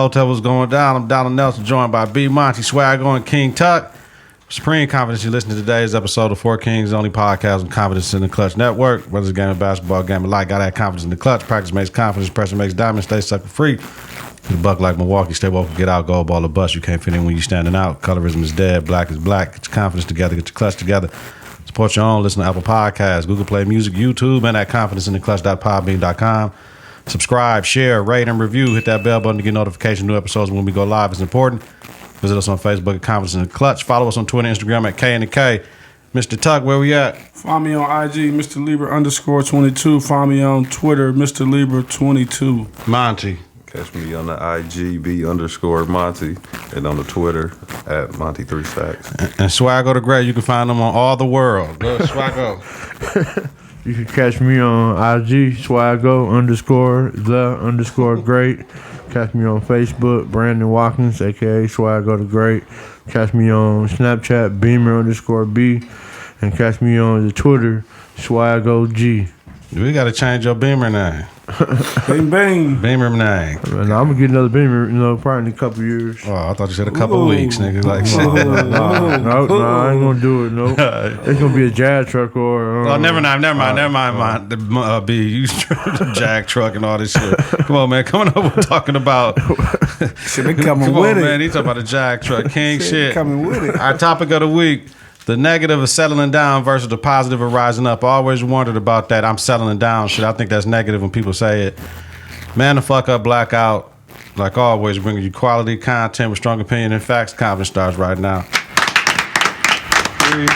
Hotel was going down. I'm Donald Nelson, joined by BMonte, Swagg O, and King Tuck. Supreme Confidence. You're listening to today's episode of 4Kingsonly podcast on Konfidence in the Klutch Network. Whether it's a game of basketball, game of life, got that confidence in the clutch. Practice makes confidence, pressure makes diamonds. Stay sucker free. The buck like Milwaukee. Stay woke, get out, go ball the bus. You can't fit in when you're standing out. Colorism is dead. Black is black. Get your confidence together. Get your clutch together. Support your own. Listen to Apple Podcasts, Google Play Music, YouTube, and at confidenceintheclutch.podbean.com. Subscribe, share, rate, and review. Hit that bell button to get notifications. New episodes when we go live. It's important. Visit us on Facebook at Confidence in the Klutch. Follow us on Twitter and Instagram at K and the K. Mr. Tuck, where we at? Find me on IG, Mr. Lieber _22. Find me on Twitter, Mr. Lieber 22. Monte. Catch me on the IG, B_Monte, and on the Twitter at Monte3Stacks. And Swagg O The Great. You can find them on all the world. Go Swagg O. You can catch me on IG, Swagg O _the _great. Catch me on Facebook, Brandon Watkins, aka Swagg O The Great. Catch me on Snapchat, Beamer_B. And catch me on the Twitter, Swagg OG. We got to change your Beamer name. Bang, bang. Beamer name. I'm going to get another Beamer, probably in a couple years. Oh, I thought you said a couple weeks, nigga. Like shit. No, I ain't going to do it, no. It's going to be a Jag truck or... Oh, never mind. The B, you the Jag truck and all this shit. Come on, man. Coming up, we're talking about... Shit, they coming Come with on, it. man. He's talking about the Jag truck. King shit. Coming with it. Our topic of the week, the negative of settling down versus the positive of rising up. I always wondered about that. I'm settling down shit. I think that's negative when people say it. Man, the fuck up, Blackout. Like always, bringing you quality content with strong opinion and facts. Confidence starts right now. 3,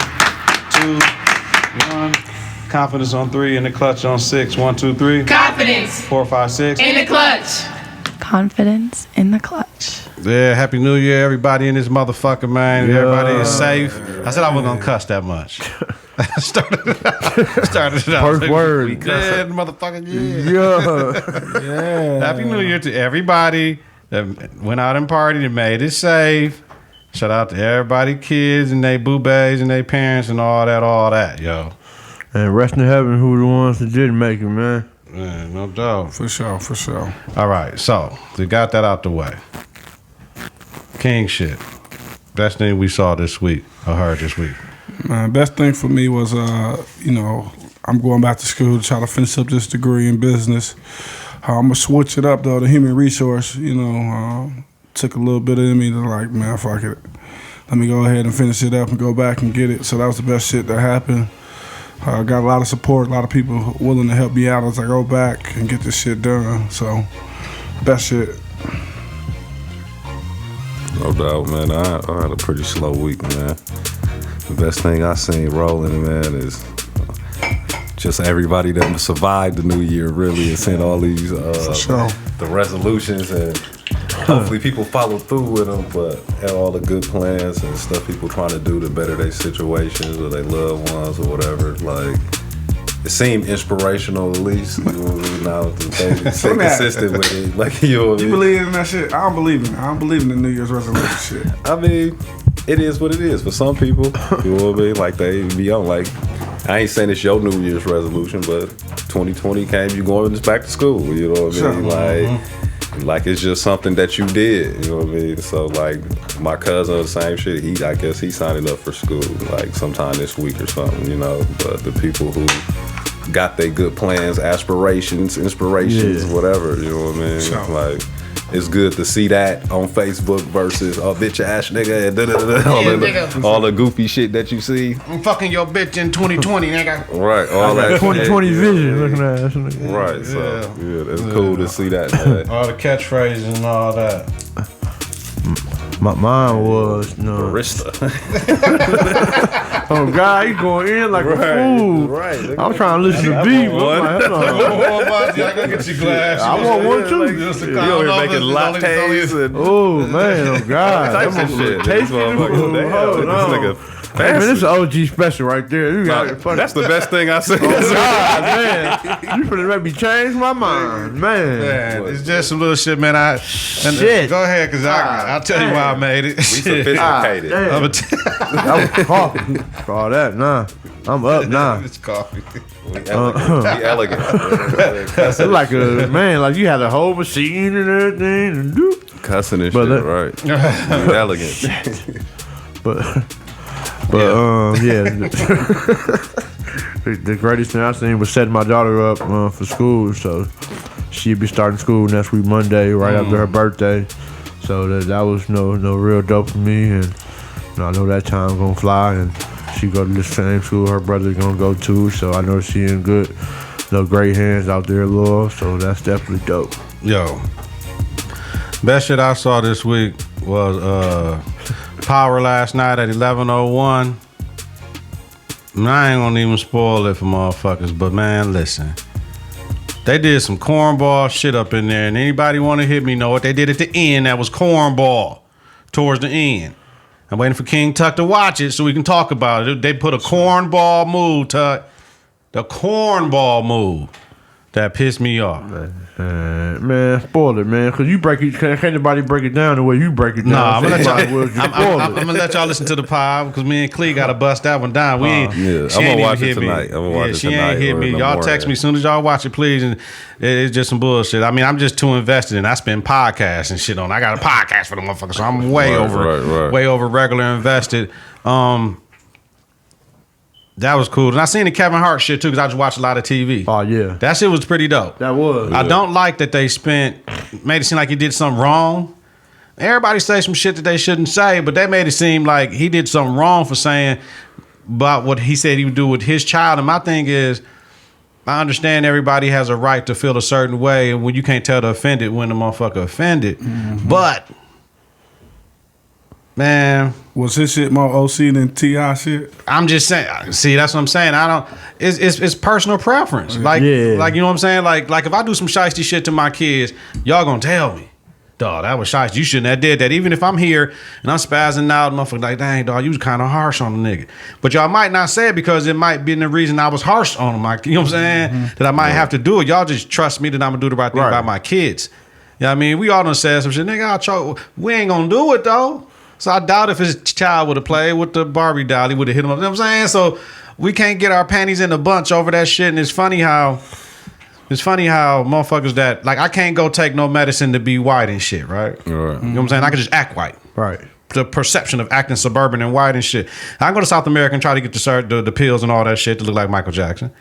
2, 1. Confidence on 3 and the clutch on 6. 1, 2, 3. Confidence 4, 5, 6. in the clutch. Confidence in the clutch. Yeah, Happy New Year, everybody in this motherfucker, man. Yeah. Everybody is safe. I said I wasn't gonna cuss that much. started it out. First word. Yeah, motherfucking yeah. Yeah. Happy New Year to everybody that went out and partied and made it safe. Shout out to everybody, kids and they boo-bays and their parents and all that, yo. And rest in heaven who the ones that didn't make it, man. Yeah, no doubt. For sure. All right, so we got that out the way. King shit. Best thing we saw this week or heard this week. Man, best thing for me was, I'm going back to school to try to finish up this degree in business. I'm going to switch it up, though, to human resource. Took a little bit of me to like, man, fuck it. Let me go ahead and finish it up and go back and get it. So that was the best shit that happened. I got a lot of support, a lot of people willing to help me out as I go back and get this shit done. So, best shit. No doubt, man. I had a pretty slow week, man. The best thing I seen rolling, man, is just everybody that survived the new year, really, and seeing all these the resolutions, and hopefully people follow through with them, but and all the good plans and stuff people trying to do to better their situations or their loved ones or whatever. Like, it seemed inspirational, at least. To stay consistent with it. Like, You believe in that shit? I don't believe in it. I don't believe in the New Year's resolution shit. I mean, it is what it is for some people. You know what I mean? Like, they be on, like, I ain't saying it's your New Year's resolution, but 2020 came, you going back to school. You know what I mean? Like it's just something that you did. You know what I mean? So, like, my cousin, the same shit. I guess he signing up for school, like, sometime this week or something, But the people who got their good plans, aspirations, inspirations, whatever, you know what I mean? Sure. Like, it's good to see that on Facebook versus bitch ass nigga and all the goofy shit that you see. I'm fucking your bitch in 2020, nigga. Right, all that 2020 shit. vision looking at us. Nigga. Right, so it's cool to see that. Man. All the catchphrases and all that. Mine was Barista. Oh God, he going in like a fool. Right. I'm trying to listen to beat. I gotta get your glass. I want one too. You over here making lattes and Oh man, oh God, types of shit. Tasty. Hold on. Hey, man, this is an OG special right there. You got it. That's the best thing I said. Oh God, man, you finna make me change my mind, man. Man, it's just some little shit, man. Shit. Go ahead, cause I'll tell you why I made it. We sophisticated. That was coffee. All that, nah. I'm up now. It's coffee. We elegant. It's like a man, like you had a whole machine and everything. And cussing and But shit, right? Elegant. Yeah. The greatest thing I seen was setting my daughter up for school, so she'd be starting school next week Monday, right after her birthday. So that was no real dope for me, and I know that time gonna fly, and she go to the same school her brother's gonna go to, so I know she in good, great hands out there, Lord. So that's definitely dope. Yo, best shit I saw this week was Power last night at 11:01. I ain't gonna even spoil it for motherfuckers, but man, listen. They did some cornball shit up in there, and anybody want to hit me know what they did at the end that was cornball towards the end. I'm waiting for King Tuck to watch it so we can talk about it. They put a cornball move, Tuck. The cornball move that pissed me off. Man, spoil it, man, because you break it. Can't nobody break it down the way you break it down. Nah, I'm gonna let y'all listen to the pod because me and Clee gotta bust that one down. We ain't. Yeah, She I'm ain't gonna watch even it hit me. tonight. I'm gonna watch it she tonight ain't hit or me. in the Y'all morning. text me as soon as y'all watch it, please. And it's just some bullshit. I mean, I'm just too invested in. I spend podcasts and shit on. I got a podcast for the motherfucker, so I'm way over regular invested. That was cool. And I seen the Kevin Hart shit too because I just watched a lot of TV. Oh yeah, That shit was pretty dope. that was. I don't like that they made it seem like he did something wrong. Everybody say some shit that they shouldn't say, but they made it seem like he did something wrong for saying about what he said he would do with his child. And my thing is, I understand everybody has a right to feel a certain way, and when you can't tell the offended when the motherfucker offended. Mm-hmm. But man, Was his shit more OC than T.I. shit? I'm just saying. See, that's what I'm saying. I don't. It's personal preference. Like you know what I'm saying. Like if I do some shiesty shit to my kids, y'all gonna tell me, dog, that was shiesty. You shouldn't have did that. Even if I'm here and I'm spazzing out, motherfucker, like, dang, dog, you was kind of harsh on the nigga. But y'all might not say it because it might be the reason I was harsh on him. Like, you know what I'm saying? Mm-hmm. That I might have to do it. Y'all just trust me that I'm gonna do the right thing by my kids. You know what I mean? We all done said some shit, nigga. We ain't gonna do it though. So I doubt if his child would have played with the Barbie doll, he would have hit him up. You know what I'm saying? So we can't get our panties in a bunch over that shit. And it's funny how motherfuckers that, like, I can't go take no medicine to be white and shit, right? Right. You know what I'm saying? I can just act white. Right. The perception of acting suburban and white and shit. I can go to South America and try to get the pills and all that shit to look like Michael Jackson.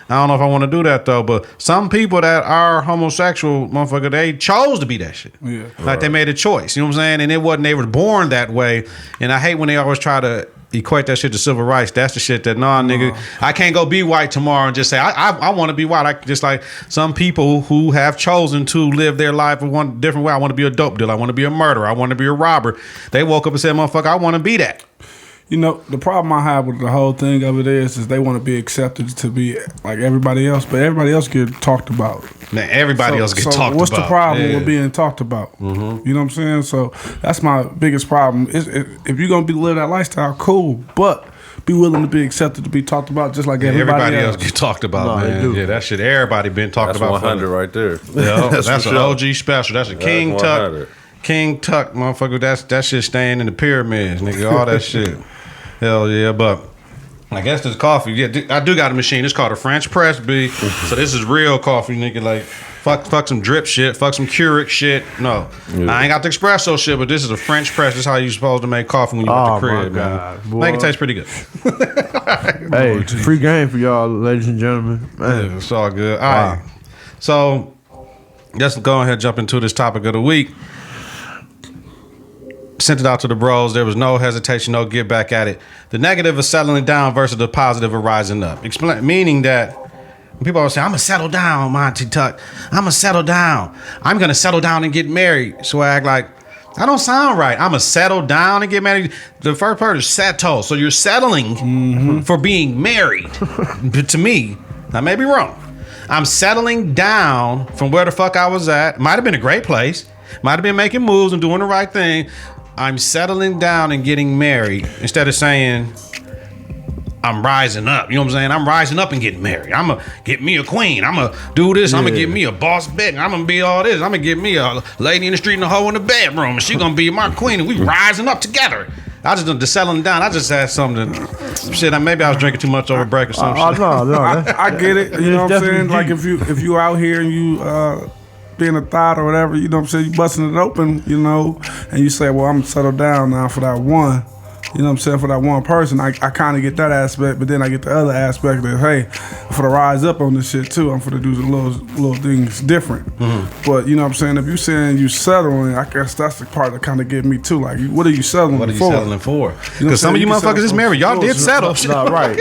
I don't know if I want to do that though, but some people that are homosexual, motherfucker, they chose to be that shit. Yeah. Like they made a choice. You know what I'm saying? And it wasn't, they were born that way. And I hate when they always try to equate that shit to civil rights. That's the shit that, nigga, I can't go be white tomorrow and just say, I want to be white. I just like some people who have chosen to live their life in one different way. I want to be a dope dealer. I want to be a murderer. I want to be a robber. They woke up and said, motherfucker, I want to be that. You know, the problem I have with the whole thing of it is they want to be accepted to be like everybody else, but everybody else get talked about. Man, everybody else get talked about. What's the problem with being talked about? Mm-hmm. You know what I'm saying? So that's my biggest problem. If you're gonna live that lifestyle, cool, but be willing to be accepted to be talked about just like everybody else. Get talked about, man. Yeah, that shit everybody been talked That's about. 100 right there. Yeah, that's an sure. OG special. That's a King Tuck. 100. King Tuck, motherfucker. That shit staying in the pyramids, nigga. All that shit. Hell yeah, but I guess this coffee. Yeah, I do got a machine. It's called a French press, B. So this is real coffee, nigga. Like fuck some drip shit, fuck some Keurig shit. No, I ain't got the espresso shit, but this is a French press. This is how you supposed to make coffee when you at the crib, man. Make it taste pretty good. Hey, it's a free game for y'all, ladies and gentlemen. Man. Yeah, it's all good. All right. So let's go ahead and jump into this topic of the week. Sent it out to the bros. There was no hesitation, no get back at it. The negative is settling down versus the positive of rising up. Meaning that when people always say, I'm going to settle down, Monty Tuck. I'm going to settle down. I'm going to settle down and get married. Swag, like, that don't sound right. I'm going to settle down and get married. The first part is settle. So you're settling for being married. But to me, I may be wrong. I'm settling down from where the fuck I was at. Might have been a great place. Might have been making moves and doing the right thing. I'm settling down and getting married instead of saying I'm rising up. You know what I'm saying? I'm rising up and getting married. I'm going to get me a queen. I'm going to do this. I'm going to get me a boss bitch. I'm going to be all this. I'm going to get me a lady in the street and a hoe in the bedroom. And she going to be my queen. And we rising up together. I just done the settling down. I just had something. Shit, maybe I was drinking too much over break or something. No. I get it. You know what I'm saying? Like if you out here and you being a thought or whatever, you know what I'm saying, you busting it open, you know, and you say, well, I'm gonna settle down now for that one. You know what I'm saying? For that one person, I kind of get that aspect, but then I get the other aspect that, hey, I'm finna rise up on this shit too. I'm finna do the little things different. But you know what I'm saying? If you saying you settling, I guess that's the part that kind of get me too. Like, what are you settling for? What are you settling for? You know what I'm Because some of saying? you can motherfuckers is settle married. Y'all for did bullshit. settle. No, right.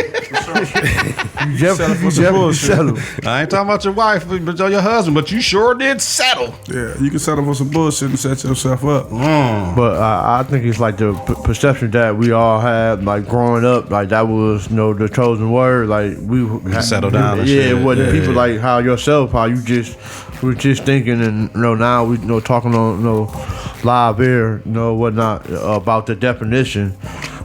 You definitely settle. I ain't talking about your wife, but your husband, but you sure did settle. Yeah, you can settle for some bullshit and set yourself up. But I think it's like the perception that we all had, like growing up, like that was, you know, the chosen word. Like we settle down and Yeah, shit. it wasn't Yeah, people yeah. like how yourself, how you just were just thinking, and you know now we, you know, talking on, you know, live air, you know, whatnot about the definition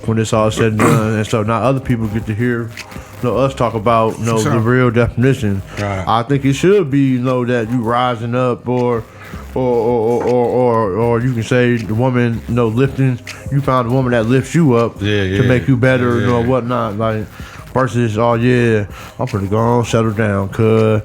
when it's all said and done, and so now other people get to hear, you know, us talk about, you know, Sure. the real definition. Right. I think it should be, you know, that you rising up, or you can say the woman, you know, lifting. You found a woman that lifts you up to make you better, you know, whatnot. Like versus, oh yeah, I'm finna go on, settle down, cuz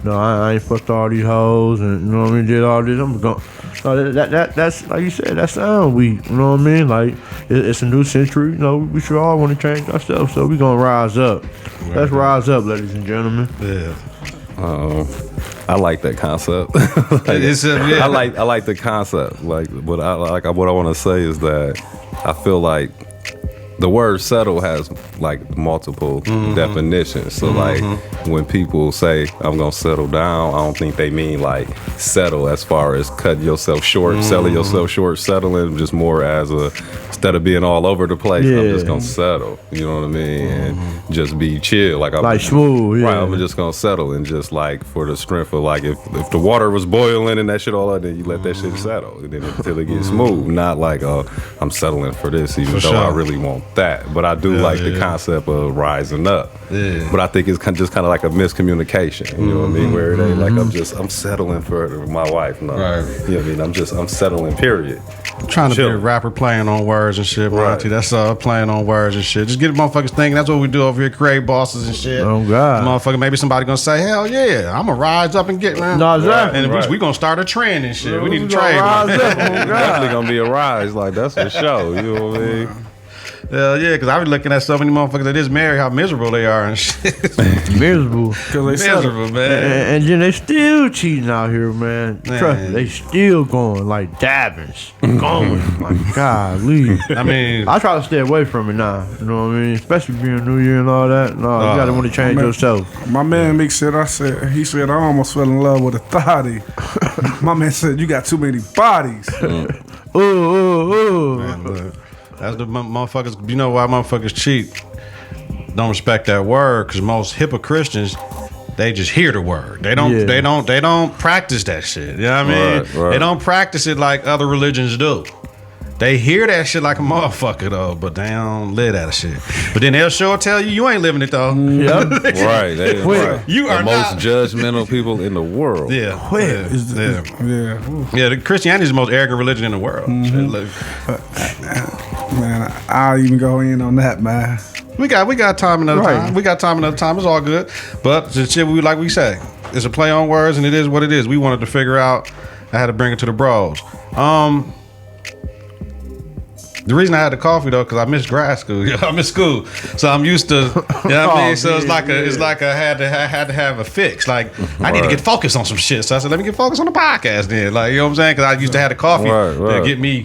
no, I ain't fucked all these hoes, and you know what I mean, did all this. I'm going. No, that's like you said. That sound weak. You know what I mean? Like it's a new century. You know, we should all want to change ourselves. So we gonna rise up. Let's rise up, ladies and gentlemen. Yeah. I like that concept. I like the concept. Like what I want to say is that I feel like the word settle has like multiple definitions. So like when people say I'm gonna settle down, I don't think they mean like settle as far as cut yourself short, selling yourself short, settling, just more as a, instead of being all over the place, I'm just gonna settle. You know what I mean? And just be chill. Like I'm Like smooth, Right, yeah. I'm just gonna settle and just like for the strength of like if the water was boiling and that shit all that, then you let that shit settle and then until it gets smooth. Not like I'm settling for this even though I really want that. But I do like the concept of rising up. Yeah. But I think it's just kind of like a miscommunication. You know what I mean? Where it ain't like I'm settling for my wife. No. Right. You know what I mean? I'm settling, period. Trying to be a Chilling. rapper playing on words and shit, Right. Monty. That's playing on words and shit. Just get motherfuckers thinking. That's what we do over here, create bosses and shit. Oh, God. Motherfucker, maybe somebody gonna say, hell yeah, I'm gonna rise up and get, man. No, exactly. And Right. we gonna start a trend and shit. We need to We gonna trade. rise up, oh, Definitely God. gonna be a rise. Like that's for sure. You know what I mean? Hell yeah, because I be looking at so many motherfuckers that is married, how miserable they are and shit. Miserable. Because they settle. Miserable, man. And then they still cheating out here, man. Trust me, they still going like dabbings. Going. Like, golly. I mean, I try to stay away from it now. You know what I mean? Especially being New Year and all that. No, you gotta want to change man. yourself. My man Meek said, he said, I almost fell in love with a thotty. My man said, you got too many bodies. Ooh. man, look, that's the motherfuckers. You know why motherfuckers cheat? Don't respect that word, because most hippo Christians, they just hear the word. They don't. Yeah. They don't practice that shit. You know what I mean? Right. They don't practice it like other religions do. They hear that shit like a motherfucker though, but they don't live that shit. But then they'll sure tell you ain't living it though. Yep. Right. They, right. You the are most not. judgmental people in the world. Yeah. Where? Yeah. Yeah. Yeah, the Christianity is the most arrogant religion in the world. Shit, look. Man, I'll even go in on that, man. We got time another Right. time. We got time another time. It's all good. But the shit we say, it's a play on words and it is what it is. We wanted to figure out. I had to bring it to the bros. The reason I had the coffee though, because I missed grad school. I miss school, so I'm used to. You know what I mean? So it's like I had to have a fix. Like I need to get focused on some shit. So I said, let me get focused on the podcast then. Like you know what I'm saying? Because I used to have the coffee Right. to get me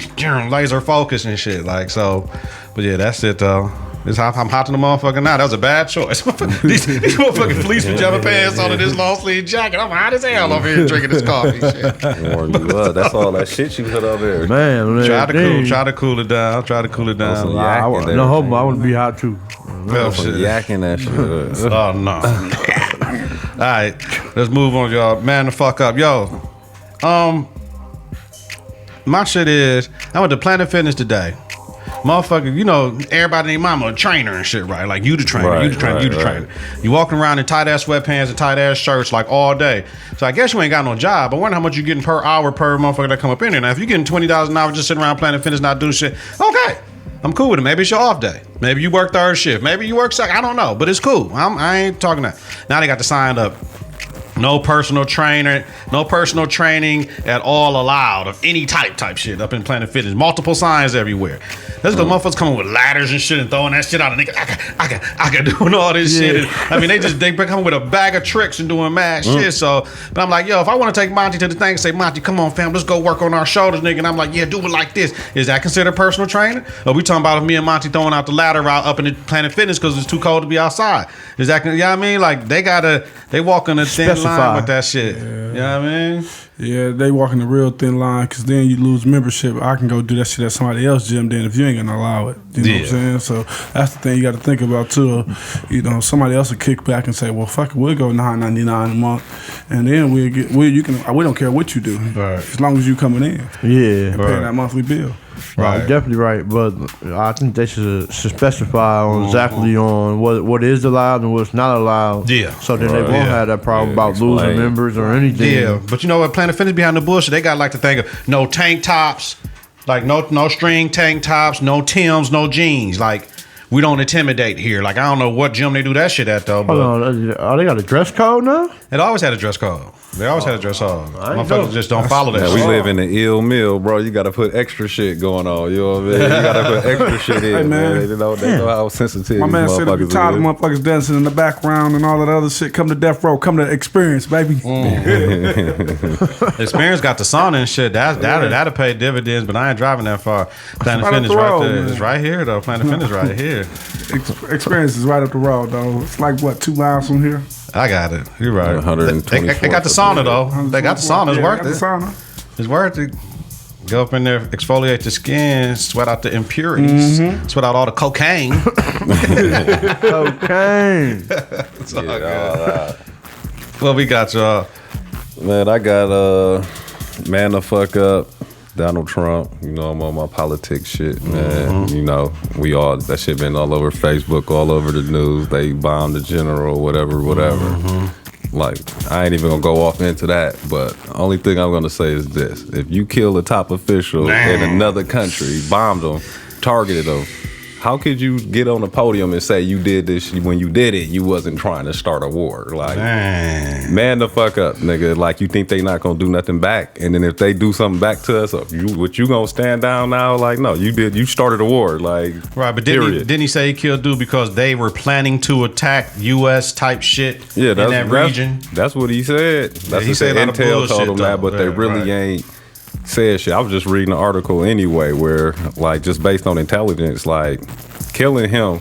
laser focused and shit. Like so, but yeah, that's it though. I'm hot to the motherfucker now. That was a bad choice. these motherfucking fleece pajama pants on and this long sleeve jacket. I'm hot as hell over here drinking this coffee. Shit. Warm you up. That's all that shit you put up there. Man, Try to cool it down. Some yak and No hope. everything. I want to be hot too. Well, Some shit. yakking that shit. Oh no. All right, let's move on, y'all. Man, the fuck up, yo. My shit is I went to Planet Fitness today. Motherfucker, you know, everybody and their mama a trainer and shit, right? Like you the trainer, you the trainer, you the trainer. You walking around in tight ass sweatpants and tight ass shirts like all day. So I guess you ain't got no job. I wonder how much you getting per hour per motherfucker that come up in there. Now if you getting $20 an hour just sitting around Planet Fitness not doing shit, okay. I'm cool with it. Maybe it's your off day. Maybe you work third shift. Maybe you work second. I don't know, but it's cool. I ain't talking that. Now they got the sign up No personal trainer, no personal training at all allowed of any type shit up in Planet Fitness. Multiple signs everywhere. There's the motherfuckers coming with ladders and shit and throwing that shit out. And niggas, I can doing all this shit. And, I mean, they come with a bag of tricks and doing mad shit. So, but I'm like, yo, if I want to take Monty to the thing and say, Monty, come on, fam, let's go work on our shoulders, nigga. And I'm like, yeah, do it like this. Is that considered personal training? Or we talking about if me and Monty throwing out the ladder out up in the Planet Fitness because it's too cold to be outside? Is that, you know what I mean? Like, they walk on a thin line with that shit. You know what I mean? Yeah, they walking the real thin line because then you lose membership. I can go do that shit at somebody else's gym then if you ain't gonna allow it. You know what I'm saying? So that's the thing you got to think about too. You know, somebody else will kick back and say, "Well, fuck it, we'll go $9.99 a month, and then we don't care what you do, as long as you coming in, and paying that monthly bill." Right, definitely right. But I think they should specify on exactly on what is allowed and what's not allowed. Yeah. So then they won't have that problem about losing members or anything. Yeah, but you know what? Planet Fitness behind the bullshit. They got like to think of no tank tops, like no string tank tops, no Timbs, no jeans. Like we don't intimidate here. Like I don't know what gym they do that shit at though. But hold on, oh, they got a dress code now? It always had a dress code. They always had a dress code. Motherfuckers just don't follow that shit. We live in the ill mill, bro. You got to put extra shit going on. You know what I mean? You got to put extra shit in, Hey, man. They know how sensitive My man these said if you motherfuckers tired of is. motherfuckers dancing in the background and all that other shit, come to Death Row, come to Experience, baby. Experience got the sauna and shit. That'll pay dividends, but I ain't driving that far. Planet right up Fitness the right road, there. man. It's right here though. Planet Fitness right here. Experience is right up the road, though. It's like, what, 2 miles from here? I got it. You're right. 124th They got the sauna though. They got the sauna. It's worth got the it. sauna. It's worth it. Go up in there, exfoliate the skin, sweat out the impurities, sweat out all the cocaine. Cocaine. It's all good. Well, we got y'all. Man, I got man the fuck up, Donald Trump. You know, I'm on my politics shit, man. You know, that shit been all over Facebook, all over the news. They bombed the general, whatever. Like, I ain't even gonna go off into that, but the only thing I'm gonna say is this. If you kill a top official in another country, bombed them, targeted them, how could you get on the podium and say you did this when you did it, you wasn't trying to start a war? Like, man the fuck up, nigga. Like, you think they not gonna do nothing back? And then if they do something back to us, you gonna stand down now? Like, no, you started a war. Like, Right, but didn't he say he killed dude because they were planning to attack U.S. type shit in that region? That's what he said. That's he what said a lot of Intel told him bullshit, that, though. but they really ain't said shit. I was just reading an article anyway where, like, just based on intelligence, like, killing him,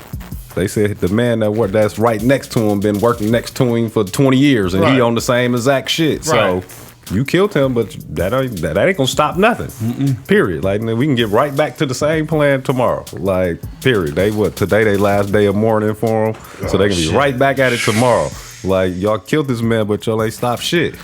they said the man that's right next to him been working next to him for 20 years and he on the same exact shit. So you killed him, but that ain't gonna stop nothing. Period. Like, we can get right back to the same plan tomorrow. Like, period. Today they last day of mourning for him, so they can be right back at it tomorrow. Like, y'all killed this man, but y'all ain't stopped shit.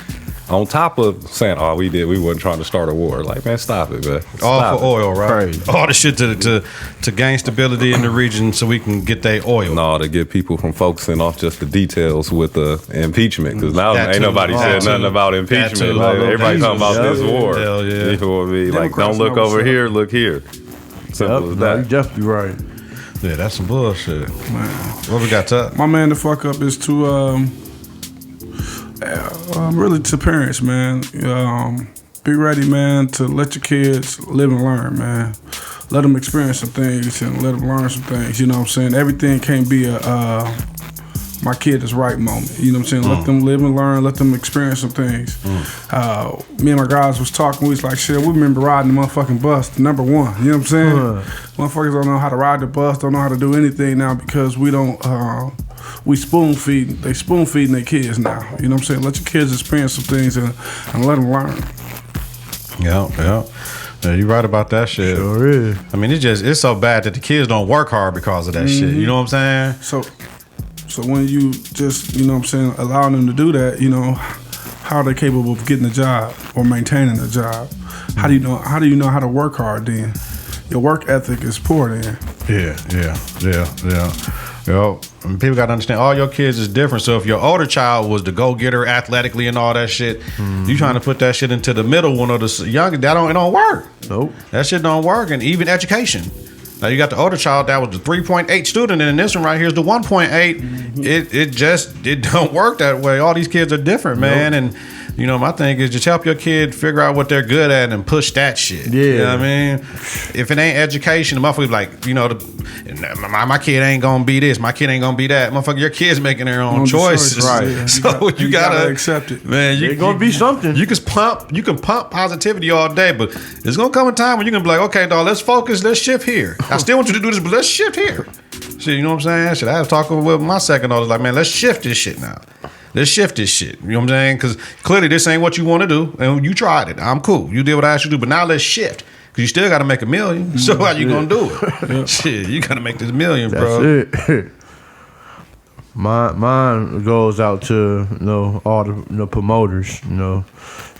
On top of saying, we wasn't trying to start a war. Like, man, stop it, man. All for oil, right? Crazy. All the shit to gain stability in the region so we can get their oil. No, to get people from focusing off just the details with the impeachment. Because now ain't nobody said nothing about impeachment. Like, everybody talking about this war. Hell yeah. You know what I mean? Like, don't look over here, look here. Simple as No, that. you definitely right. Yeah, that's some bullshit. What we got, Tuck? My man, the fuck up is to really to parents, man. Be ready, man, to let your kids live and learn, man. Let them experience some things and let them learn some things. You know what I'm saying? Everything can't be a my kid is right moment. You know what I'm saying? Let them live and learn. Let them experience some things. Me and my guys was talking. We was like, shit, we remember riding the motherfucking bus, the number one. You know what I'm saying? Motherfuckers don't know how to ride the bus, don't know how to do anything now because we don't. We spoon feeding. They spoon feeding their kids now. You know what I'm saying? Let your kids experience some things and let them learn. Yeah, you're right about that shit. Sure is. I mean, it's so bad that the kids don't work hard because of that shit. You know what I'm saying? So when you just, you know what I'm saying, allowing them to do that, you know, how are they capable of getting a job or maintaining a job? How do you know how to work hard then? Your work ethic is poor then. Yeah. Yo, and people gotta understand, all your kids is different. So if your older child was the go-getter athletically and all that shit, you trying to put that shit into the middle one or the young, it don't work. Nope. That shit don't work. And even education. Now you got the older child that was the 3.8 student, and this one right here is the 1.8. It don't work that way. All these kids are different, man. And you know, my thing is just help your kid figure out what they're good at and push that shit. Yeah. You know what I mean? If it ain't education, the motherfucker like, you know, my kid ain't gonna be this, my kid ain't gonna be that. Motherfucker, your kid's making their own choices. Right. Yeah. So you gotta accept it. Man, It's gonna be something. You can pump positivity all day, but there's gonna come a time when you're gonna be like, okay, dog, let's focus, let's shift here. I still want you to do this, but let's shift here. Shit, you know what I'm saying? Shit, I was talking with my second oldest, like, man, let's shift this shit now. Let's shift this shit. You know what I'm saying? Because clearly this ain't what you want to do, and you tried it. I'm cool. You did what I asked you to do, but now let's shift. Because you still got to make $1 million. So how you gonna do it? Shit, you got to make this $1 million, bro. That's it. Mine goes out to all the promoters.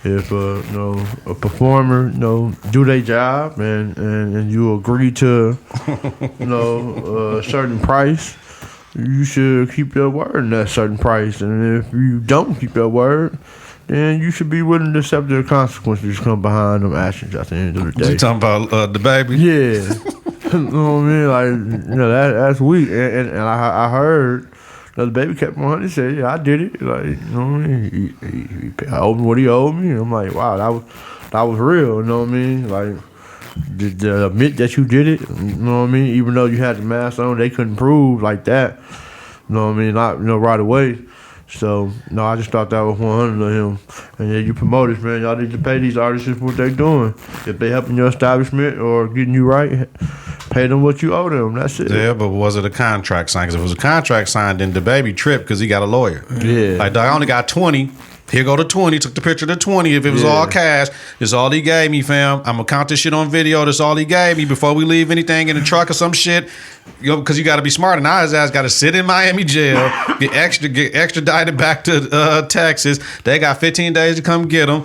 If a performer do their job and you agree to a certain price, you should keep your word in that certain price. And if you don't keep your word, then you should be willing to accept the consequences that come behind them actions at the end of the day. You talking about the baby? Yeah. You know what I mean? Like, that's weak. And I heard the baby kept on. He said, yeah, I did it. Like, you know what I mean? He owed me what he owed me. I'm like, wow, that was real. You know what I mean? Like, to admit that you did it. You know what I mean? Even though you had the mask on, they couldn't prove like that. You know what I mean? Not right away. So, I just thought that was 100 of him. And then you promoters, man, y'all need to pay these artists for what they doing. If they helping your establishment or getting you right, pay them what you owe them. That's it. Yeah, but was it a contract signed? Because if it was a contract signed, then the baby tripped because he got a lawyer. Yeah. Like, dog, I only got 20. Here go the 20. Took the picture of the 20. If it was all cash, it's all he gave me, fam. I'm gonna count this shit on video. That's all he gave me before we leave anything in the truck or some shit. Because you got to be smart. And now his ass got to sit in Miami jail, get extradited back to Texas. They got 15 days to come get him.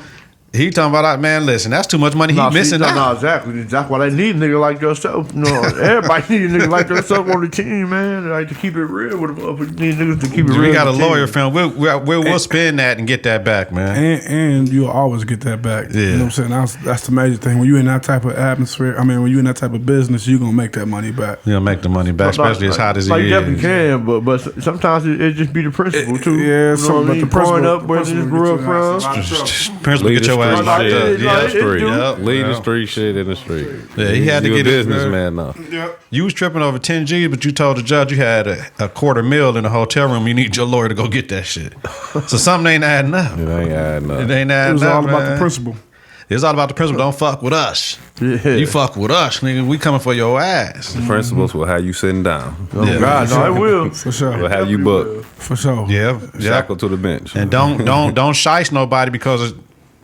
He talking about, man, listen, that's too much money he missing out. No, exactly. That's why they need a nigga like yourself. Everybody need a nigga like yourself on the team, man. Like, to keep it real with them. We need niggas to keep it real. We got a lawyer, fam. We'll spend that and get that back, man. And you'll always get that back. Yeah. You know what I'm saying? That's the major thing. When you in that type of atmosphere, when you in that type of business, you're going to make that money back. You'll make the money back, especially as hot as he is. You definitely can, but sometimes it just be the principle, too. Yeah, something about the principle. Growing up where you grew up from. Principal get your ass locked up. Yeah, street. Yep. Lead the street shit in the street. Yeah, he had to You get a his businessman now. Yep. You was tripping over 10 G's, but you told the judge you had a $250,000 in a hotel room. You need your lawyer to go get that shit. So something ain't adding up. It ain't adding up. It ain't It adding was up, all about man. the principle. It's all about the principle. Don't fuck with us. Yeah. You fuck with us, nigga. We coming for your ass. The principles will have you sitting down. Oh, Yeah. God, no, it will. For sure. Will have you booked. For sure. Yeah, Shackled to the bench. And don't shice nobody because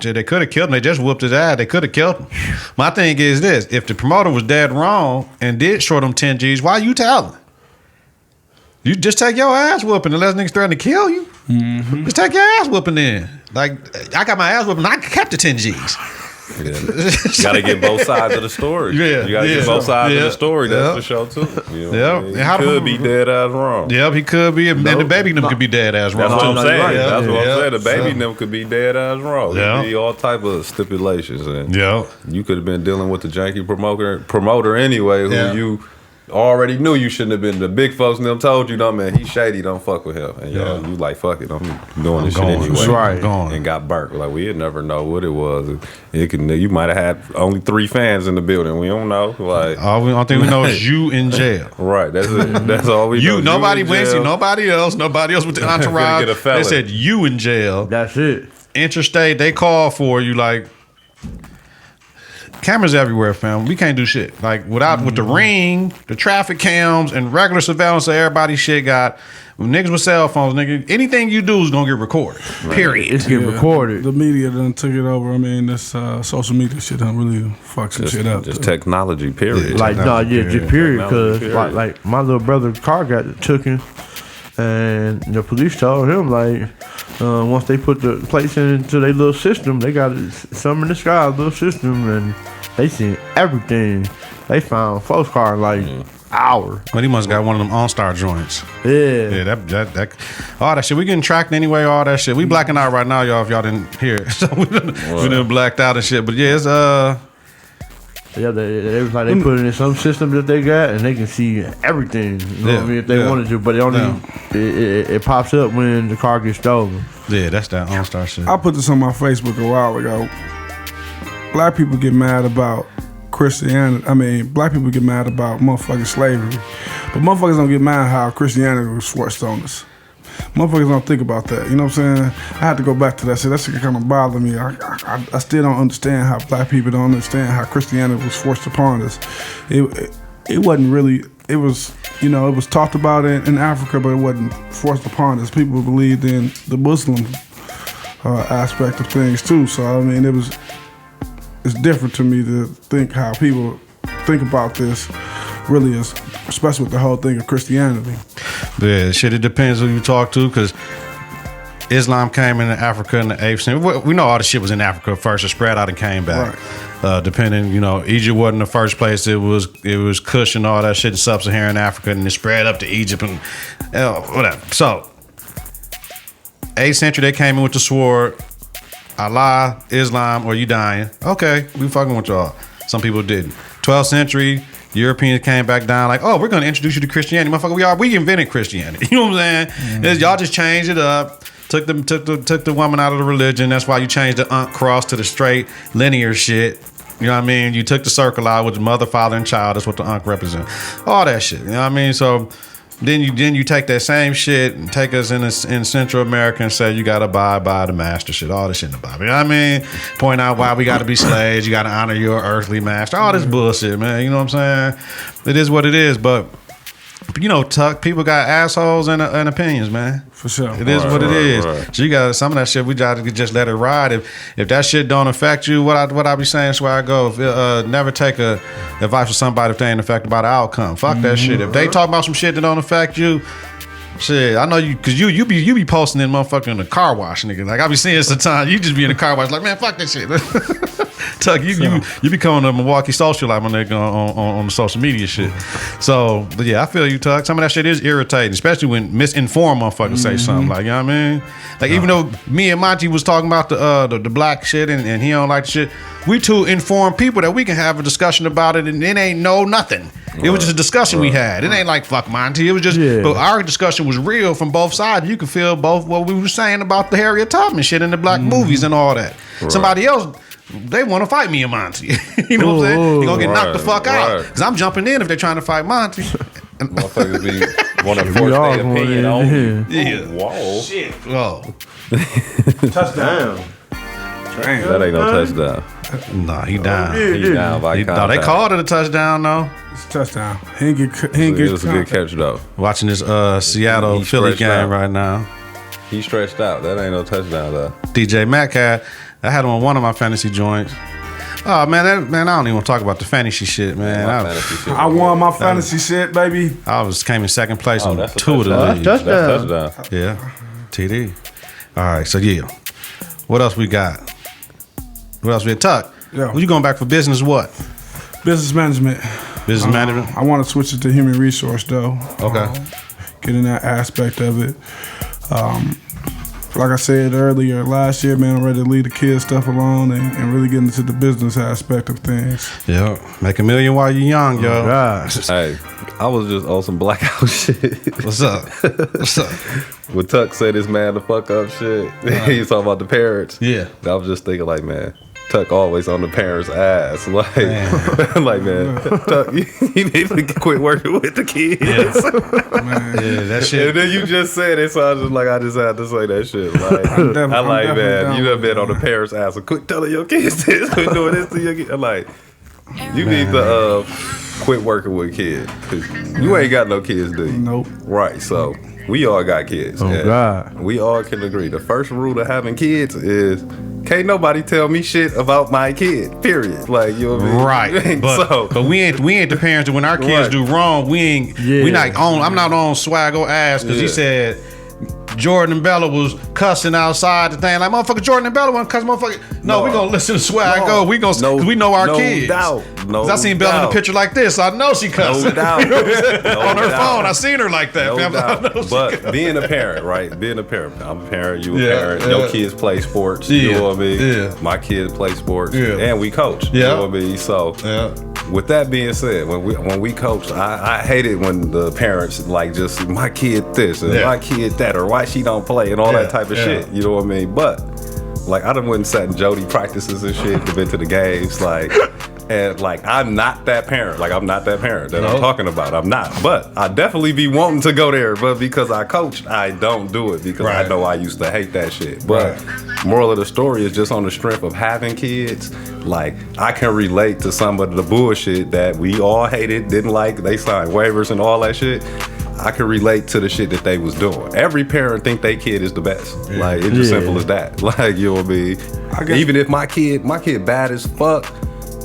they could have killed him. They just whooped his ass. They could have killed him. My thing is this: if the promoter was dead wrong and did short him 10 G's, why you telling? You just take your ass whooping unless niggas threatening to kill you. Mm-hmm. Just take your ass whooping then. Like, I got my ass whooping. I kept the 10 G's. Yeah. You gotta get both sides of the story. Yeah, you gotta get both sides of the story. That's for sure too. You know what I mean? And how He could be dead ass wrong. Yep, he could be, and the baby them could be dead ass wrong. That's what I'm saying. right. That's what I'm Yeah. saying. The baby them could be dead ass wrong. Yeah. It could be all type of stipulations, and Yeah. you could have been dealing with the janky promoter anyway, who Yeah. you already knew you shouldn't have been. The big folks and them told you, no man, he's shady. Don't fuck with him. And y'all, you like, fuck it. I'm doing this shit going. anyway. Right. Going. And got burnt. Like, we'd never know what it was. You might have had only 3 fans in the building. We don't know. Like, Only thing we know is you in jail. right. That's it. That's all we know. Nobody in went to jail. nobody else with the Gonna entourage. get a felon. They said you in jail. That's it. Interstate, they call for you. Like, cameras everywhere, fam. We can't do shit. Like, with the ring, the traffic cams, and regular surveillance of everybody's shit got. Niggas with cell phones, nigga, anything you do is gonna get recorded. Period. It's getting recorded. The media done took it over. This social media shit done really fuck some shit up. Just technology, period. Like, just period. Because, Technology, like, my little brother's car got taken, and the police told him, like, once they put the plates into their little system, they got some in the sky, little system, and they seen everything. They found folks' car in like hour. But he must got one of them OnStar joints. Yeah. Yeah, that all that shit. We getting tracked anyway, all that shit. We blacking out right now, y'all, if y'all didn't hear it. So we done blacked out and shit. But yeah, it's Yeah, they was like they put it in some system that they got, and they can see everything. You know what I mean? If they wanted to, but it only it pops up when the car gets stolen. Yeah, that's that OnStar shit. I put this on my Facebook a while ago. Black people get mad about Christianity. I mean, black people get mad about motherfucking slavery, but motherfuckers don't get mad how Christianity was forced on us. Motherfuckers don't think about that. You know what I'm saying? I had to go back to that shit. That shit kind of bothered me. I still don't understand how black people don't understand how Christianity was forced upon us. It wasn't really. It was, you know, it was talked about in Africa, but it wasn't forced upon us. People believed in the Muslim aspect of things too. So I mean, it's different to me to think how people think about this. Really is, especially with the whole thing of Christianity. Yeah, shit, it depends who you talk to, because Islam came into Africa in the 8th century. We know all the shit was in Africa first. It spread out and came back. Right. Depending, you know, Egypt wasn't the first place. It was Kush and all that shit in sub-Saharan Africa, and it spread up to Egypt and whatever. So, 8th century, they came in with the sword. Allah, Islam, or you dying. Okay, we fucking with y'all. Some people didn't. 12th century, Europeans came back down like, oh, we're going to introduce you to Christianity. Motherfucker, we invented Christianity. You know what I'm saying? Mm-hmm. Y'all just changed it up. Took the woman out of the religion. That's why you changed the cross to the straight linear shit. You know what I mean? You took the circle out with the mother, father, and child. That's what the represent. All that shit. You know what I mean? So then you take that same shit and take us in Central America and say you got to abide by the master shit. All this shit in the Bible. You know what I mean? Point out why we got to be slaves. You got to honor your earthly master. All this bullshit, man. You know what I'm saying? It is what it is. But, you know, people got assholes and opinions, man. For sure. It is what it is. Right. So you got some of that shit. We got to just let it ride. If that shit don't affect you, what I be saying, Swagg O, never take advice from somebody if they ain't affected by the outcome. Fuck that shit. If they talk about some shit that don't affect you, shit, I know you, cause you be posting in motherfucking in the car wash, nigga. Like I be seeing sometimes you just be in the car wash, like, man, fuck that shit. Tuck, you becoming a Milwaukee socialite, my nigga, on the social media shit. So, but yeah, I feel you, Tuck. Some of that shit is irritating, especially when misinformed motherfuckers say something. Like, you know what I mean? Like, even though me and Monte was talking about the black shit and he don't like the shit, we two informed people that we can have a discussion about it, and it ain't nothing. It was just a discussion we had. It ain't like fuck Monte. It was just, but our discussion was real from both sides. You could feel both what we were saying about the Harriet Tubman shit in the black movies and all that. Somebody else, they want to fight me and Monte. You know what I'm saying? You're going to get knocked the fuck out. Because I'm jumping in if they're trying to fight Monte. Motherfuckers be want to force their opinion on you. Yeah. Whoa. Shit. Whoa. Touchdown. That ain't no touchdown. Nah, he down. He down by contact. No, they called it a touchdown, though. It's a touchdown. He ain't get It was a good catch, though. Watching this Seattle Philly game right now. He stretched out. That ain't no touchdown, though. DJ Mack I had him on one of my fantasy joints. Oh man, I don't even want to talk about the fantasy shit, man. I won my fantasy shit, baby. I came in second place on that's two of the leagues. That's touchdown. Yeah, TD. All right, so yeah, what else we got? What else we got? Tuck. Yeah. Well, you going back for business? What? Business management. Business management. I want to switch it to human resource though. Okay. Get in that aspect of it. Like I said earlier, last year, man, I'm ready to leave the kids stuff alone and really get into the business aspect of things. Yeah, make $1 million while you're young, yo. Hey, I was just on some Blackout shit. What's up? What's up? When Tuck said this man the fuck up shit, he was talking about the parents. Yeah. I was just thinking like, man, Tuck always on the parents' ass. Like, like man, Tuck, you need to quit working with the kids. Yeah, that shit. And then you just said it, so I was just like, I just had to say that shit. Like, I'm like, man, you done been on the parents' ass. So quit telling your kids this, quit doing this to your kids. I'm like, you need to quit working with kids. Cause you ain't got no kids, do you? Nope. Right, so we all got kids. Oh, God. We all can agree. The first rule of having kids is can't nobody tell me shit about my kid. Period. Like, you know what I mean? Right. But we ain't the parents that when our kids do wrong, we not on. I'm not on Swagg O ass because he said Jordan and Bella was cussing outside the thing. Like, motherfucker, Jordan and Bella want to cuss, motherfucker. No, we gonna listen to Swagg O. We gonna, cause we know our kids. Doubt. No I seen Bella in a picture like this. I know she cussing. No doubt. On her phone, I seen her like that. No fam. doubt. But being a parent, right? Being a parent. I'm a parent, you a parent. Yeah. Your kids play sports. You know what I mean? Yeah. My kids play sports. Yeah. And we coach. You know what I mean? So with that being said, when we coach, I hate it when the parents like just my kid this and my kid that, or why she don't play and all that type of shit. You know what I mean? But like I done went and sat in Jody practices and shit, been to the games, like, and like I'm not that parent. Like I'm not that parent that I'm talking about. I'm not. But I definitely be wanting to go there. But because I coach, I don't do it because I know I used to hate that shit. But moral of the story is just on the strength of having kids, like I can relate to some of the bullshit that we all hated, didn't like. They signed waivers and all that shit. I can relate to the shit that they was doing. Every parent think their kid is the best. Like it's just simple as that. Like you know what I mean? Even if my kid bad as fuck,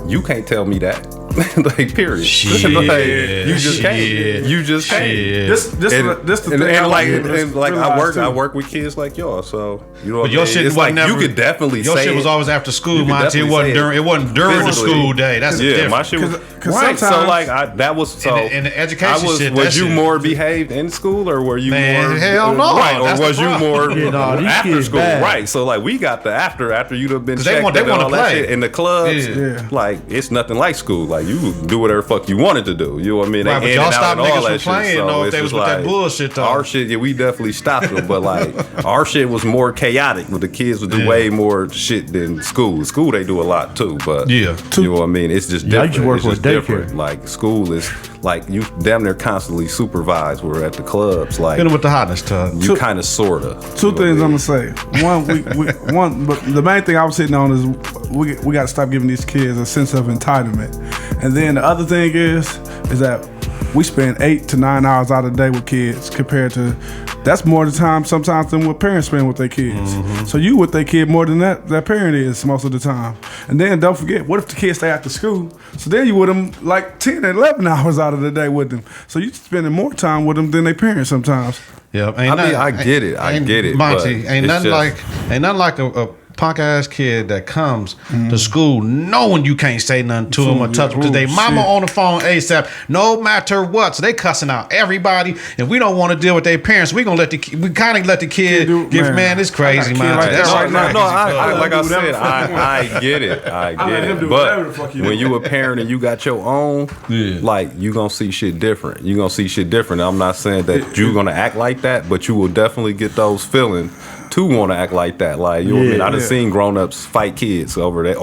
you can't tell me that. Like period. Shit. Like, you just can't. You just can't. This the thing. I work with kids like y'all, so you know. But your shit it's was like never. you could definitely your say shit was it. always after school, You could Monte. It wasn't definitely say during. It wasn't during the physically. school day. That's yeah. My different. shit was Cause right. So sometimes- like that was so. In the education I was. shit, Was that you shit- more behaved in school, or were you Man, more? hell no. Right, or That's was the you problem. more Yeah, no, these after kids school? bad. Right. So like we got the after you'd have been They checked want- they and wanna all that play. shit in the clubs. Yeah. Like it's nothing like school. Like you do whatever the fuck you wanted to do. You know what I mean? Right, They but in y'all and out stopped and all niggas from that shit. playing, So though, if it's they was just with that bullshit, though. Our shit, yeah, we definitely stopped them. But like our shit was more chaotic. But the kids would do way more shit than school. School they do a lot too. But Yeah. you know what I mean? It's just Yeah, I different. used to work It's with just daycare. different. Like school is like you damn near constantly supervised. We're at the clubs. Like Hit him with the hotness, Tug. you kind of sorta. Two things I'm gonna say. One, but the main thing I was sitting on is we got to stop giving these kids a sense of entitlement. And then the other thing is that we spend 8 to 9 hours out of the day with kids compared to that's more the time sometimes than what parents spend with their kids. So you with their kid more than that parent is most of the time. And then don't forget, what if the kids stay after school? So then you with them like 10 and 11 hours out of the day with them. So you spending more time with them than their parents sometimes. Yeah, I get it. I get it. Monty, but ain't it's nothing like a punk ass kid that comes to school knowing you can't say nothing to him or touch him because they mama on the phone ASAP, no matter what. So they cussing out everybody, and we don't want to deal with their parents. We gonna let the kid man, it's crazy, man. like That's that right. right now. No, I like I do whatever said, the fuck you I get it. I let get him it. do whatever the fuck But you when do. you a parent and you got your own, like you gonna see shit different. You gonna see shit different. I'm not saying that you gonna act like that, but you will definitely get those feelings to want to act like that. Like you know what I mean? I done seen grown-ups fight kids over their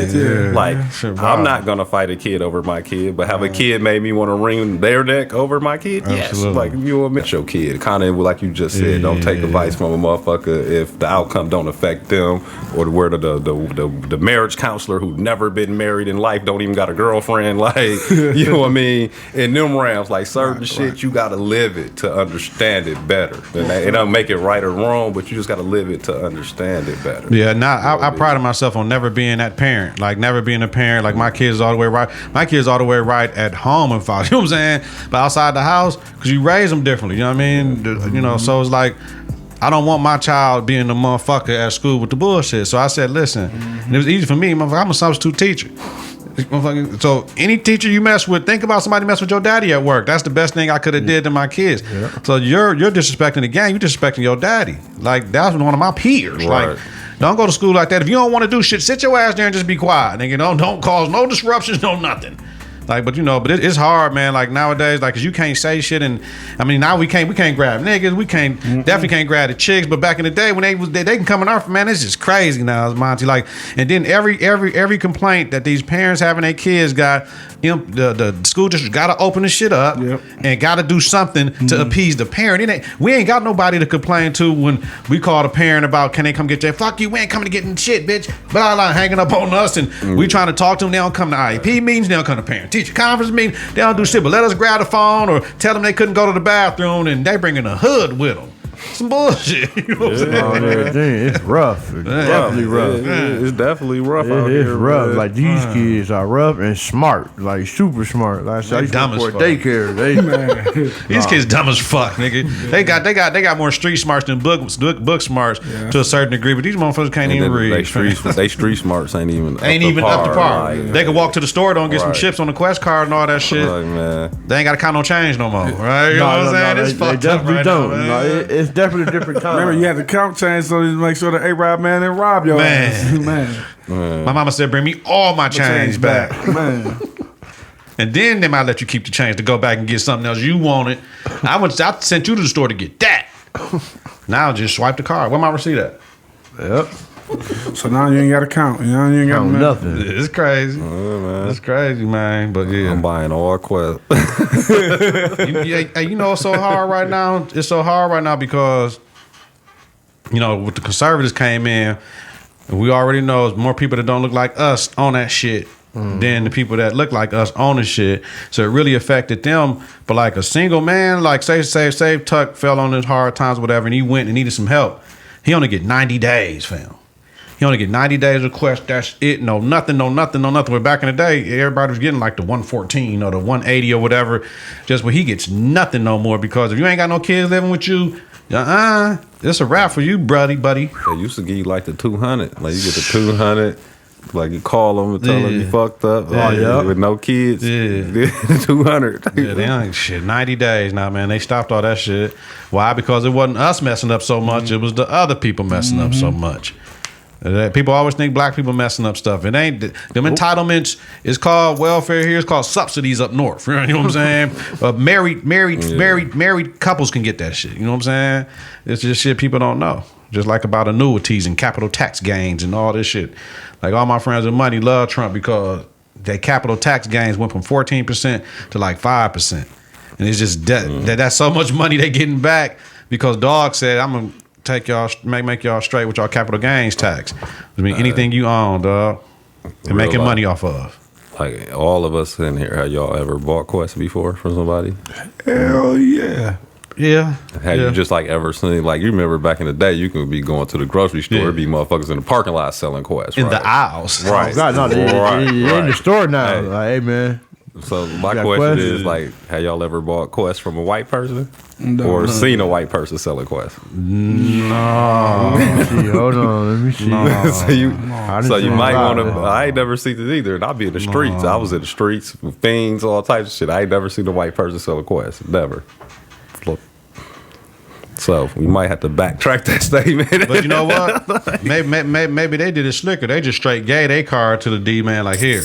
kids. Like I'm not gonna fight a kid over my kid, but have a kid made me want to wring their neck over my kid? Yes. Like you know what I mean? Your kid. Kind of like you just said, don't take advice from a motherfucker if the outcome don't affect them, or where the marriage counselor who never been married in life don't even got a girlfriend. Like you know what I mean? In them rounds, like certain shit, you gotta live it to understand it better. And it don't make it right or wrong, but you just gotta live it to understand it better. Yeah, now I pride myself on never being that parent. Like never being a parent. Like my kids all the way right. My kids all the way right at home and father. You know what I'm saying? But outside the house, because you raise them differently. You know what I mean? You know, so it's like I don't want my child being the motherfucker at school with the bullshit. So I said, listen, and it was easy for me. Motherfucker, I'm a substitute teacher. So any teacher you mess with, think about somebody mess with your daddy at work. That's the best thing I could have did to my kids. So you're disrespecting the gang. You're disrespecting your daddy. Like that was one of my peers. Right. Like don't go to school like that. If you don't want to do shit, sit your ass there and just be quiet. Nigga, don't cause no disruptions, no nothing. Like, but you know, but it's hard, man. Like nowadays, like, cause you can't say shit, and I mean, now we can't grab niggas, we can't definitely can't grab the chicks. But back in the day when they can come in our man, it's just crazy now, Monty. Like, and then every complaint that these parents having their kids got, you know, the school district got to open the shit up and got to do something to appease the parent. We ain't got nobody to complain to when we call the parent about can they come get your fuck you, we ain't coming to get in shit, bitch. Blah blah, hanging up on us, and we trying to talk to them. They don't come to IEP meetings, they don't come to parent teacher conference meeting, they don't do shit. But let us grab the phone or tell them they couldn't go to the bathroom, and they bringing a hood with them. some bullshit. You know what I'm saying? On everything. It's rough. It's definitely rough. It's definitely rough It out is here. rough. Man. Like these kids are rough and smart, like super smart. Like I said, I used to dumb work as for a fuck. daycare. These kids dumb as fuck, nigga. They got more street smarts than book smarts to a certain degree, but these motherfuckers can't even read. They street smarts ain't even Up to par. Like, They could walk to the store, don't get some Right. chips on the Quest card and all that shit. like, man. They ain't got to count no change no more, right? You know what I'm saying? It's they fucked up definitely right don't. now, man. No, it's definitely a different time. Remember, you had to count change so you make sure the A-Rod man didn't rob your Man. ass. Man. My mama said, bring me all my change back. Man. And then they might let you keep the change to go back and get something else you wanted. I sent you to the store to get that. Now just swipe the card. Where my receipt at? Yep. So now you ain't got to count. Now you ain't got Count nothing. It's crazy. It's crazy, man. But yeah. I'm buying all Quest. You know, it's so hard right now. It's so hard right now because, you know, with the conservatives came in, we already know it's more people that don't look like us on that shit than the people that look like us on the shit. So it really affected them. But like a single man, like say Tuck fell on his hard times, whatever, and he went and needed some help. He only get 90 days, fam. He only get 90 days of Quest. That's it. No nothing. But back in the day, everybody was getting like the 114 or the 180 or whatever. Just where he gets nothing no more because if you ain't got no kids living with you, it's a wrap for you, buddy. They used to give you like the 200. Like you get the 200. Like you call them and tell them you fucked up. With no kids. Yeah. 200. Yeah, they ain't shit. 90 days now, man. They stopped all that shit. Why? Because it wasn't us messing up so much. It was the other people messing up so much. People always think black people messing up stuff. It ain't them entitlements. It's called welfare here. It's called subsidies up north. You know what I'm saying? Married couples can get that shit. You know what I'm saying? It's just shit people don't know. Just like about annuities and capital tax gains and all this shit. Like all my friends with money love Trump because their capital tax gains went from 14% to like 5%. And it's just that's so much money they getting back because Dog said, I'm gonna take y'all, make y'all straight with y'all capital gains tax. I mean, anything you own, dog, and making money off of. Like all of us in here, have y'all ever bought Quest before from somebody? Hell yeah. Yeah. Have you just like ever seen, like you remember back in the day, you could be going to the grocery store, it'd be motherfuckers in the parking lot selling Quest. In the aisles. Right. Oh, God, no, they're in the store now. Hey. Like, hey, man. So my got question Quest? is like, have y'all ever bought Quest from a white person? No, or no. seen a white person selling Quest? No. Let me see. Hold on. Let me see. So you might want to. to. I ain't never seen it either, and I'll be in the streets. I was in the streets with fiends, all types of shit. I ain't never seen a white person sell a Quest. Never. So we might have to backtrack that statement. But you know what? Maybe they did it slicker. They just straight gave their card to the D man. Like, here,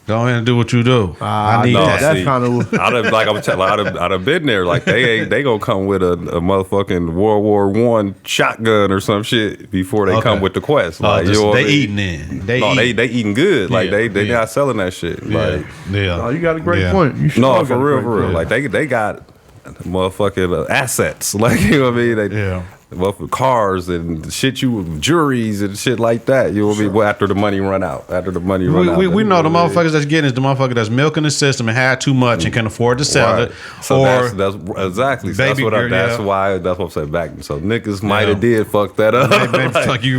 go ahead and do what you do. I need no, that. That's see, kind of I'd have, like I'm telling, I'd have been there. Like they gonna come with a motherfucking World War I shotgun or some shit before they come with the Quest. Like you know what I they mean? eating in. They eating good. Like Yeah, they yeah. not selling that shit. Like Oh, you got a great Yeah. point. You sure no, got for a real, great for real. point. Like they got motherfucking assets. Like you know what I mean? They, cars and shit, juries and shit like that. You know what I mean? Well, after the money run out. After the money run out. We know the motherfuckers that's getting is the motherfucker that's milking the system and had too much and can afford to sell Right. it. So or that's exactly. So baby girl, that's yeah. why. That's what I'm saying back. So niggas might have did fuck that up. maybe fuck you.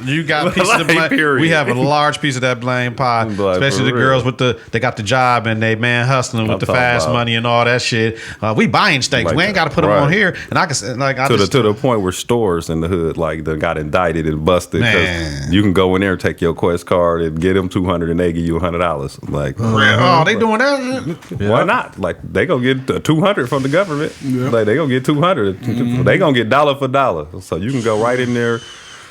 You got pieces of blame. period. We have a large piece of that blame pie, Like, especially the for girls real. with they got the job and they man hustling with I'm the talking fast about- money and all that shit. We buying steaks. Like we ain't got to that. put them on Right. here. And I can say like I to just, the point where stores in the hood like they got indicted and busted because Man. you can go in there and take your Quest card and get them $200 and they give you $100. Like oh, they doing that? why not? Like they gonna get $200 from the government. Like they gonna get $200. They gonna get dollar for dollar. So you can go right in there.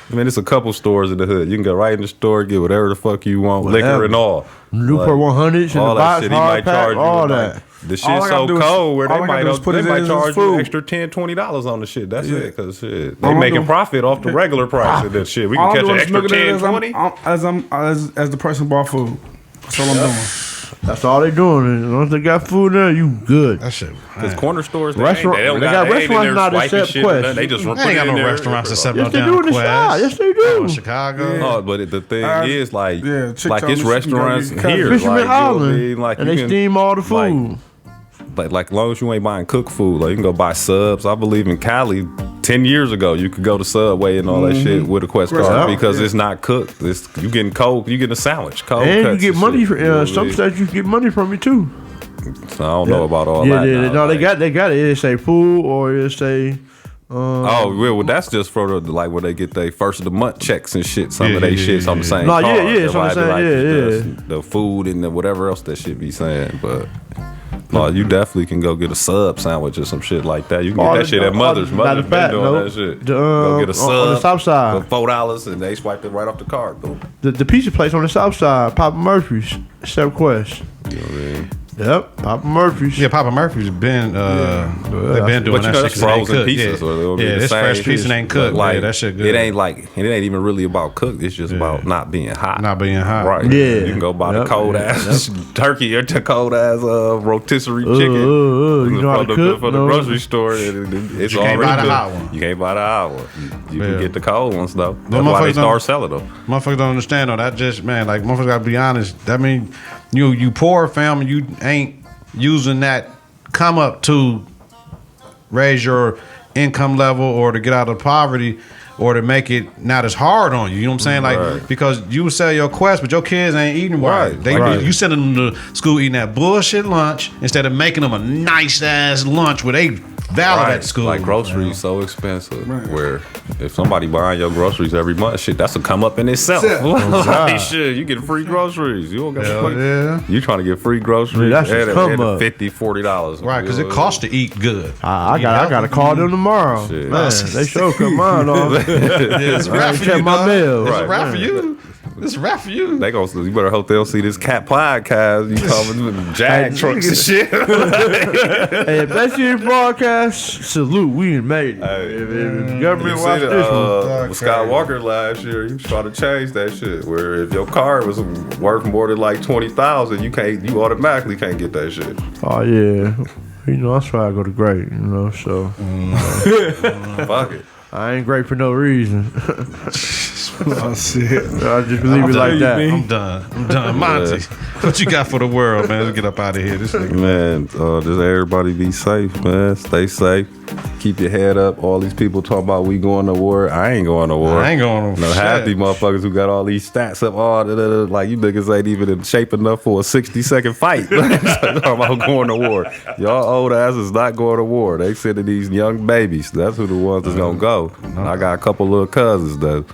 I mean, it's a couple stores in the hood. You can go right in the store, get whatever the fuck you want, liquor and all. Newport 100s in the all that box, shit. He hard might pack, charge you. all like, that. the All shit's I gotta so do is- cold where all they I gotta might, do is put they it in might his charge you food. extra $10, $20 on the shit. That's it. Because shit, All they I'm making doing- profit off the regular price of that shit. We can All I'm catch doing an is extra looking at it 10, 20. as the person bought food. That's all I'm doing. That's all they doing. As long as they got food there, you good. That shit. Because corner stores, they Restaurant- don't they got, got they ain't in restaurants there now that swiping accept shit. Quest. They just They put ain't it got in no there. restaurants that sell Yes, no they damn do in the Quest. shop. Yes, they Oh, in do. Chicago. Oh, but the thing is, like, Chick like told it's me she got restaurants these here, Fisherman like, you know what I Island, mean? Like, and you they can- steam all the food. Like as long as you ain't buying cooked food, like you can go buy subs. I believe in Cali, 10 years ago, you could go to Subway and all that shit with a Quest card because it's not cooked. You getting cold. You getting a sandwich. Cold And cuts you get money. shit, you know what I Some mean? states you can get money from you too. So I don't know about all Yeah, that. yeah, now, no, like- they got it. It say food or it say. Oh, well, that's just for the, like when they get their first of the month checks and shit. Some of they shit's on the same No, card. yeah, so I'm Everybody saying, like the food and the whatever else that shit be saying. But no, you definitely can go get a sub sandwich or some shit like that. You can get that shit at Mother's. Mother's been doing that shit. Go get a sub on the south side for $4 and they swiped it right off the card. Boom. The pizza place on the south side, Papa Murphy's, Step Quest. You know what I mean? Yep, Papa Murphy's. Yeah, Papa Murphy's been they've been doing But you that know, shit. that's 'cause it ain't frozen cooked. pizzas. Yeah, Or they'll be the this same fresh pizza shit. ain't cooked. Like, Yeah, that shit good. It ain't even really about cooked. It's just about not being hot. Not being hot. Right. Yeah. You can go buy the Yep. cold ass turkey or the cold ass rotisserie chicken. You know how to cook? From the No. grocery store. It's You can't already buy the good. hot one. You can't buy the hot one. You Yeah. can get the cold ones though. Them That's why they motherfuckers start don't- selling them. Motherfuckers don't understand though. That just like motherfuckers gotta be honest. That mean you poor fam and you ain't using that come up to raise your income level or to get out of poverty or to make it not as hard on you. You know what I'm saying? Like Right. because you sell your Quest, but your kids ain't eating right. Right. You sending them to school eating that bullshit lunch instead of making them a nice ass lunch where they valid at school. Like groceries so expensive. Where if somebody buying your groceries every month, shit, that's a come up in itself. Like, shit, you get free groceries. You don't got Hell to pay. yeah. You trying to get free groceries? Yeah, that's a come and up. $50, $40. Right, because it costs to eat good. I got to call them tomorrow. Shit. Man, they sure come on. It's a wrap for check you, my dog. mail. It's a Right. wrap for you. It's a wrap for you. They gonna. You better hope they don't see this cat podcast. You coming with Jag trucks and shit. Hey, if that's your broadcast, salute. We ain't made it. If the government You watch see this one. with Scott Walker last year, he was trying to change that shit. Where if your car was worth more than like 20,000, you automatically can't get that shit. Oh, yeah. You know, that's why I go to great, you know, so. Fuck it. I ain't great for no reason. Oh shit. I just leave it like that. I'm done. Monty, what you got for the world, man? Let's get up out of here. This nigga. Man, just everybody be safe, man. Stay safe. Keep your head up. All these people talking about we going to war. I ain't going to war. I ain't going to No, shit. half these motherfuckers who got all these stats up, like you niggas ain't even in shape enough for a 60-second fight. Talking about going to war. Y'all old asses not going to war. They sending these young babies. That's who the ones that's gonna go. I got a couple little cousins that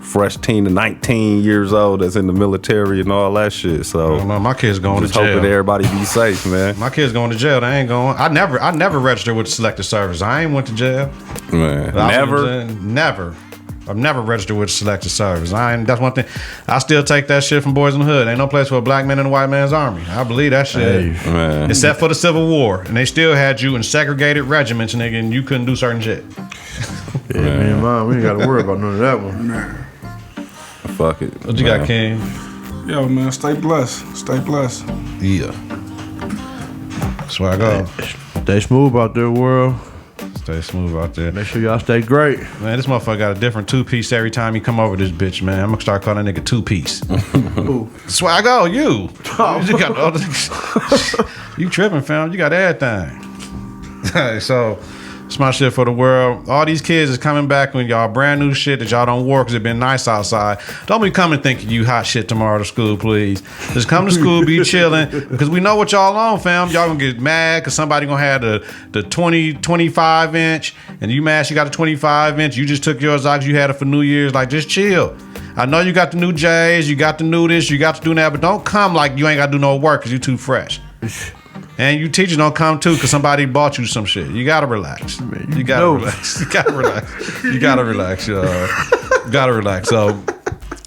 fresh teen to 19 years old that's in the military and all that shit. So No, my kid's going just to jail. hoping everybody be safe, man. My kid's going to jail. They ain't going. I never registered with the selective service. I ain't went to jail. Man, Never. I've never registered with the selective service. That's one thing. I still take that shit from Boys in the Hood. Ain't no place for a black man in a white man's army. I believe that shit. Hey, man. Except for the Civil War. And they still had you in segregated regiments, nigga, and you couldn't do certain shit. Yeah, me and mine, we ain't got to worry about none of that one. Fuck it. What you got, King? Yo, man, stay blessed. Stay blessed. Yeah. Swagg O. Stay smooth out there, world. Stay smooth out there. Make sure y'all stay great. Man, this motherfucker got a different two-piece every time he come over this bitch, man. I'm gonna start calling that nigga two-piece. Swagg O, you. You got all the, you tripping, fam. You got everything. So, it's my shit for the world. All these kids is coming back when y'all brand new shit that y'all don't work because it been nice outside. Don't be coming thinking you hot shit tomorrow to school, please. Just come to school, be chilling, because we know what y'all on, fam. Y'all gonna get mad because somebody gonna have the 25 inch, and you mad she got a 25 inch. You just took yours out 'cause you had it for New Year's. Like, just chill. I know you got the new J's, you got the new this, you got to do that, but don't come like you ain't got to do no work because you too fresh. And you teachers don't come too because somebody bought you some shit. You gotta relax. You gotta relax. You gotta relax. You gotta relax, yo. You gotta relax. So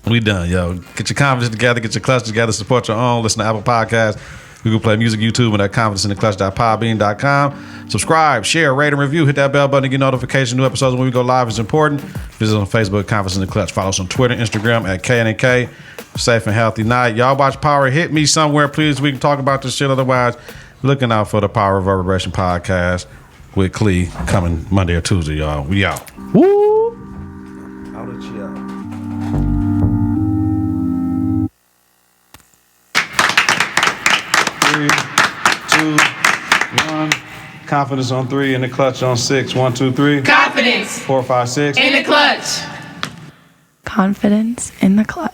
we done, yo. Get your confidence together. Get your clutch together. Support your own. Listen to Apple Podcasts, Google Play Music, YouTube, and at confidenceintheclutch.podbean.com. Subscribe, share, rate, and review. Hit that bell button to get notifications. New episodes when we go live is important. Visit us on Facebook, Confidence in the Clutch. Follow us on Twitter, Instagram at KNK. Safe and healthy night. Y'all watch Power. Hit me somewhere, please. We can talk about this shit. Otherwise, looking out for the Power of Reverberation podcast with Clee coming Monday or Tuesday, y'all. We out. Woo! I'll let you out. 3, 2, 1. Confidence on 3 and the clutch on 6. 1, 2, 3. Confidence 4, 5, 6. in the clutch. Confidence in the clutch.